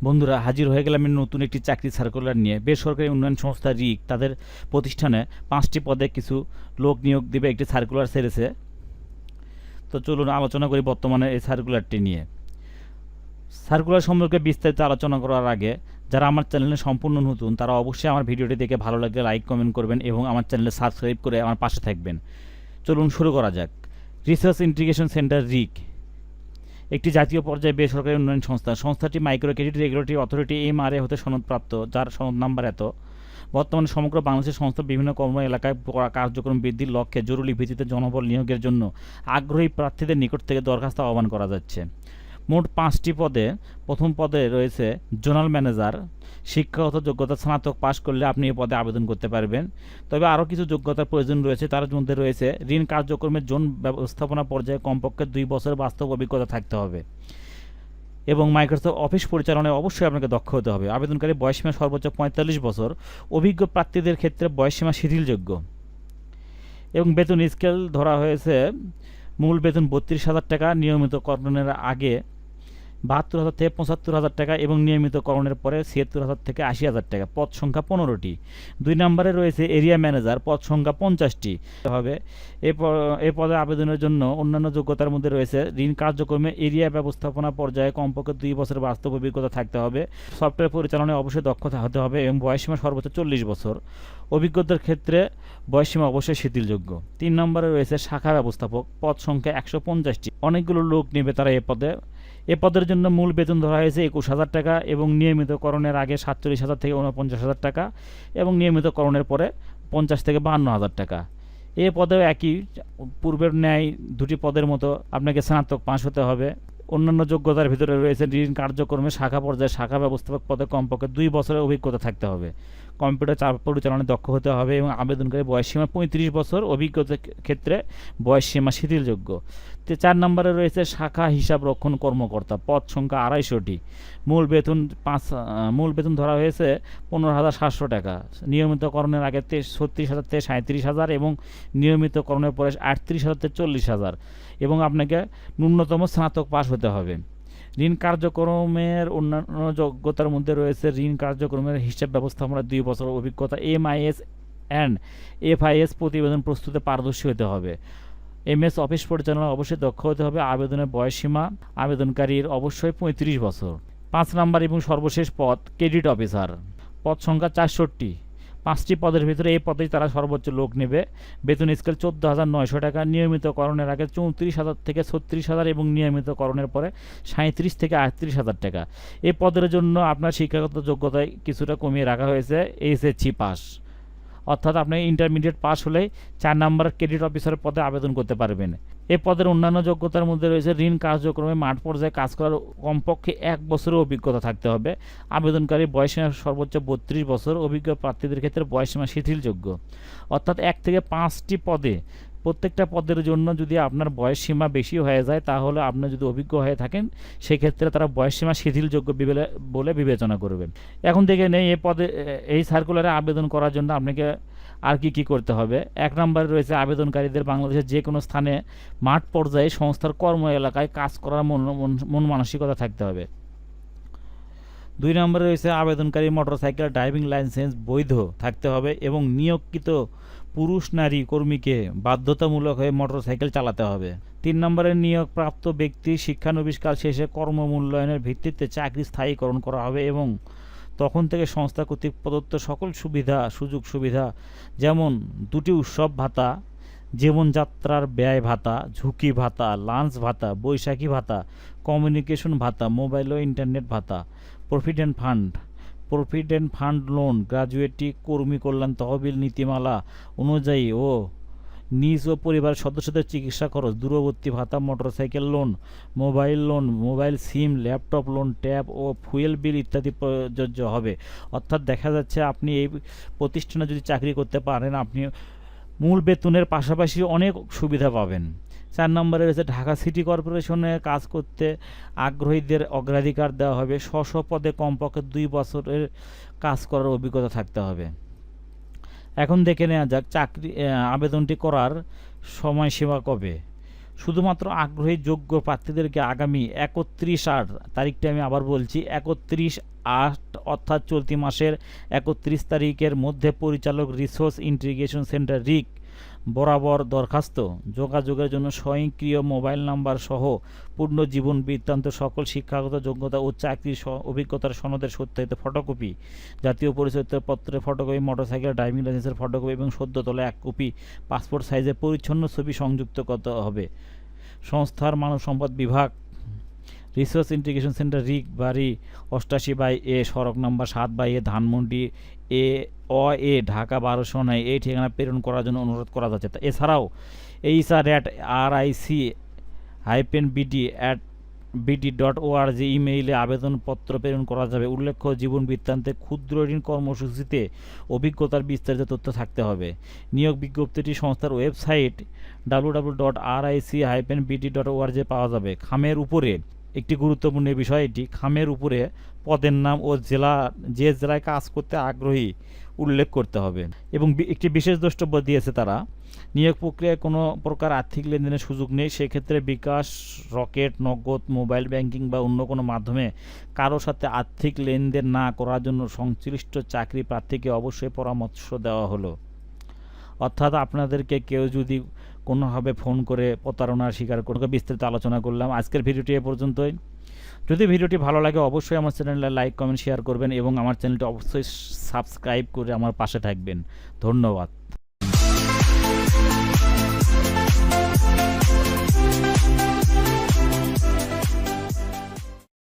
বন্ধুরা, হাজির হয়ে গেলাম নতুন একটি চাকরি সার্কুলার নিয়ে। বেসরকারি উন্নয়ন সংস্থা রিক তাদের প্রতিষ্ঠানে 5টি পদে কিছু লোক নিয়োগ দিবে একটি সার্কুলার ছেড়েছে। তো চলুন আলোচনা করি বর্তমানে এই সার্কুলারটি নিয়ে। সার্কুলার সম্পর্কে বিস্তারিত আলোচনা করার আগে যারা আমার চ্যানেলে সম্পূর্ণ নতুন তারা অবশ্যই আমার ভিডিওটি দেখে ভালো লাগলে লাইক কমেন্ট করবেন এবং আমার চ্যানেলে সাবস্ক্রাইব করে আমার পাশে থাকবেন। চলুন শুরু করা যাক। রিসার্চ ইন্টিগ্রেশন সেন্টার রিক একটি জাতীয় পর্যায়ে বেসরকারি উন্নয়ন সংস্থা। সংস্থাটি micro credit regulatory authority MRA হতে সনদপ্রাপ্ত, যার সনদ নাম্বার এত। বর্তমানে সমগ্র বাংলাদেশের সংস্থা বিভিন্ন কর্ম এলাকায় কার্যক্রম বৃদ্ধির লক্ষ্যে জরুরি ভিত্তিতে জনবল নিয়োগের জন্য আগ্রহী প্রার্থীদের নিকট থেকে দরখাস্ত আহ্বান করা যাচ্ছে। মোট 5টি পদে প্রথম পদে রয়েছে জোনাল ম্যানেজার। শিক্ষাগত যোগ্যতা স্নাতক পাশ করলে আপনি এই পদে আবেদন করতে পারবেন। তবে আরও কিছু যোগ্যতার প্রয়োজন রয়েছে। তার মধ্যে রয়েছে ঋণ কার্যক্রমের জোন ব্যবস্থাপনা পর্যায়ে কমপক্ষে 2 বছরের বাস্তব অভিজ্ঞতা থাকতে হবে এবং মাইক্রোসফট অফিস পরিচালনায় অবশ্যই আপনাকে দক্ষ হতে হবে। আবেদনকারী বয়সসীমা সর্বোচ্চ 45 বছর। অভিজ্ঞ প্রার্থীদের ক্ষেত্রে বয়সসীমা শিথিলযোগ্য এবং বেতন স্কেল ধরা হয়েছে। মূল বেতন 32,000 টাকা, নিয়মিতকরণের আগে 72,000 থেকে 75,000 টাকা এবং নিয়মিতকরণের পরে 76,000 থেকে 80,000 টাকা। পদ সংখ্যা 15টি। 2 নম্বরে রয়েছে এরিয়া ম্যানেজার, পদ সংখ্যা 50টি হবে। এই পদে আবেদনের জন্য অন্যান্য যোগ্যতার মধ্যে রয়েছে ঋণ কার্যক্রমে এরিয়া ব্যবস্থাপনা পর্যায়ে কমপক্ষে 2 বছরের বাস্তব অভিজ্ঞতা থাকতে হবে। সফটওয়্যার পরিচালনায় অবশ্যই দক্ষতা হতে হবে এবং বয়সসীমা সর্বোচ্চ 40 বছর। অভিজ্ঞতার ক্ষেত্রে বয়সসীমা অবশ্যই শিথিলযোগ্য। 3 নম্বরে রয়েছে শাখা ব্যবস্থাপক, পদ সংখ্যা 150টি। অনেকগুলো লোক নেবে তারা এ পদের জন্য মূল বেতন ধরা হয়েছে 21,000 টাকা এবং নিয়মিতকরণের আগে 47,000 থেকে 49,000 টাকা এবং নিয়মিতকরণের পরে 50 থেকে 52,000 টাকা। এ পদেও একই পূর্বের ন্যায় 2টি পদের মতো আপনাকে স্নাতক পাশ হতে হবে। অন্যান্য যোগ্যতার ভিতরে রয়েছে ঋণ কার্যক্রমে শাখা পর্যায়ে শাখা ব্যবস্থাপক পদে কমপক্ষে 2 বছরের অভিজ্ঞতা থাকতে হবে। কম্পিউটার চাপ পরিচালনায় দক্ষ হতে হবে এবং আবেদনকারী বয়সসীমা 35 বছর। অভিজ্ঞতার ক্ষেত্রে বয়সসীমা শিথিলযোগ্য। 4 নম্বরে রয়েছে শাখা হিসাব রক্ষণ কর্মকর্তা, পদ সংখ্যা 250টি। মূল বেতন ধরা হয়েছে 15,700 টাকা। নিয়মিতকরণের আগে 36,000 থেকে 37,000 এবং নিয়মিতকরণের পরে 38,000 থেকে 40,000 এবং আপনাকে ন্যূনতম স্নাতক পাশ হতে হবে। ঋণ কার্যক্রমের অন্যান্য যোগ্যতার মধ্যে রয়েছে ঋণ কার্যক্রমের হিসাব ব্যবস্থাপনার 2 বছর অভিজ্ঞতা। MIS অ্যান্ড FIS প্রতিবেদন প্রস্তুতে পারদর্শী হতে হবে। MS অফিস পরিচালনা অবশ্যই দক্ষ হতে হবে। আবেদনের বয়সসীমা আবেদনকারীর অবশ্যই 35 বছর। 5 নম্বর এবং সর্বশেষ পদ ক্রেডিট অফিসার, পদ সংখ্যা 64টি। 5টি পদের ভিতরে এই পদেই তারা সর্বোচ্চ লোক নেবে। বেতন স্কেল 14,900 টাকা। নিয়মিতকরণের আগে 34,000 থেকে 36,000 এবং নিয়মিতকরণের পরে 37 থেকে 38,000 টাকা। এই পদের জন্য আপনার শিক্ষাগত যোগ্যতায় কিছুটা কমিয়ে রাখা হয়েছে SSC পাস, অর্থাৎ আপনি ইন্টারমিডিয়েট পাস হলেই 4 নম্বর ক্রেডিট অফিসারের পদে আবেদন করতে পারবেন। এই পদের অন্যান্য যোগ্যতার মধ্যে রয়েছে ঋণ কার্যক্রমে মাঠ পর্যায়ে কাজ করার কমপক্ষে 1 বছরের অভিজ্ঞতা থাকতে হবে। আবেদনকারী বয়সসীমা সর্বোচ্চ 32 বছর। অভিজ্ঞ প্রার্থীদের ক্ষেত্রে বয়সসীমা শিথিলযোগ্য। অর্থাৎ 1 থেকে 5টি পদে প্রত্যেকটা পদের জন্য যদি আপনার বয়সসীমা বেশি হয়ে যায় তাহলে আপনি যদি অভিজ্ঞ হয়ে থাকেন সেক্ষেত্রে তারা বয়সসীমা শিথিলযোগ্য বলে বিবেচনা করবেন। এখন থেকে নেই এই সার্কুলারে আবেদন করার জন্য আপনাকে আর কি করতে হবে। 1 নম্বরে রয়েছে আবেদনকারীদের বাংলাদেশের যে কোনো স্থানে মাঠ পর্যায়ে সংস্থার কর্ম এলাকায় কাজ করার মন মানসিকতা থাকতে হবে। 2 নম্বরে রয়েছে আবেদনকারী মোটরসাইকেল ড্রাইভিং লাইসেন্স বৈধ থাকতে হবে এবং নিয়োগকৃত পুরুষ নারী কর্মীকে বাধ্যতামূলক হয়ে মোটরসাইকেল চালাতে হবে। 3 নম্বরে নিয়োগপ্রাপ্ত ব্যক্তি শিক্ষানবিশকাল শেষে কর্মমূল্যায়নের ভিত্তিতে চাকরি স্থায়ীকরণ করা হবে এবং তখন থেকে সংস্থা কর্তৃক প্রদত্ত সকল সুযোগ সুবিধা যেমন 2টি উৎসব ভাতা, জীবনযাত্রার ব্যয় ভাতা, ঝুঁকি ভাতা, লাঞ্চ ভাতা, বৈশাখী ভাতা, কমিউনিকেশন ভাতা, মোবাইল ও ইন্টারনেট ভাতা, প্রভিডেন্ট ফান্ড লোন, গ্র্যাজুয়েটি কর্মী কল্যাণ তহবিল নীতিমালা অনুযায়ী ও নিজ ও পরিবারের সদস্যদের চিকিৎসা খরচ, দূরবর্তী ভাতা, motorcycle loan, mobile SIM, laptop loan, tab ও ফুয়েল বিল ইত্যাদি প্রযোজ্য হবে। অর্থাৎ দেখা যাচ্ছে আপনি এই প্রতিষ্ঠানে যদি চাকরি করতে পারেন আপনি মূল বেতনের পাশাপাশি অনেক সুবিধা পাবেন। 4 নম্বরে রয়েছে ঢাকা সিটি কর্পোরেশনে কাজ করতে আগ্রহীদের অগ্রাধিকার দেওয়া হবে। স্ব পদে কমপক্ষে 2 বছরের কাজ করার অভিজ্ঞতা থাকতে হবে। এখন দেখে নেওয়া যাক আবেদনটি করার সময়সীমা কবে। শুধুমাত্র আগ্রহী যোগ্য প্রার্থীদেরকে আগামী 31/8 তারিখটা আমি আবার বলছি, 31/8 অর্থাৎ চলতি মাসের 31 তারিখের মধ্যে পরিচালক রিসোর্স ইন্টিগ্রেশন সেন্টার রিক বরাবর দরখাস্ত, যোগাযোগের জন্য স্বয়ংক্রিয় মোবাইল নাম্বার সহ পূর্ণ জীবন বৃত্তান্ত, সকল শিক্ষাগত যোগ্যতা ও চাকরির অভিজ্ঞতার সনদের সত্যায়িত ফটোকপি, জাতীয় পরিচয়পত্রের ফটোকপি, মোটরসাইকেল ড্রাইভিং লাইসেন্সের ফটোকপি এবং সদ্য তোলা 1 কপি পাসপোর্ট সাইজের পরিচ্ছন্ন ছবি সংযুক্ত করতে হবে। সংস্থার মানব সম্পদ বিভাগ, রিসোর্স ইন্টিগ্রেশন সেন্টার রিক, বাড়ি 88/A, সড়ক নম্বর 7/A, ধানমন্ডি এ ঢাকা 1209, এই ঠিকানা প্রেরণ করার জন্য অনুরোধ করা যাচ্ছে। এছাড়াও hr@ric-bd@bd.org ইমেইলে আবেদনপত্র প্রেরণ করা যাবে। উল্লেখ্য, জীবন বৃত্তান্তে ক্ষুদ্র ঋণ কর্মসূচিতে অভিজ্ঞতার বিস্তারিত তথ্য থাকতে হবে। নিয়োগ বিজ্ঞপ্তিটি সংস্থার ওয়েবসাইট www.ric-bd.org পাওয়া যাবে। খামের উপরে একটি গুরুত্বপূর্ণ বিষয়, এটি খামের উপরে পদের নাম ও যে জেলায় কাজ করতে আগ্রহী উল্লেখ করতে হবে। এবং একটি বিশেষ দ্রষ্টব্য দিয়েছে তারা, নিয়োগ প্রক্রিয়ায় কোনো প্রকার আর্থিক লেনদেনের সুযোগ নেই। সেক্ষেত্রে বিকাশ, রকেট, নগদ, মোবাইল ব্যাংকিং বা অন্য কোনো মাধ্যমে কারো সাথে আর্থিক লেনদেন না করার জন্য সংশ্লিষ্ট চাকরি প্রার্থীকে অবশ্যই পরামর্শ দেওয়া হলো। অর্থাৎ আপনাদেরকে কেউ যদি কোনোভাবে ফোন করে প্রতারণার শিকার করে, বিস্তারিত আলোচনা করলাম। আজকের ভিডিওটি এ পর্যন্তই। যদি ভিডিওটি ভালো লাগে অবশ্যই আমার চ্যানেলে লাইক, কমেন্ট, শেয়ার করবেন এবং আমার চ্যানেলটি অবশ্যই সাবস্ক্রাইব করে আমার পাশে থাকবেন। ধন্যবাদ।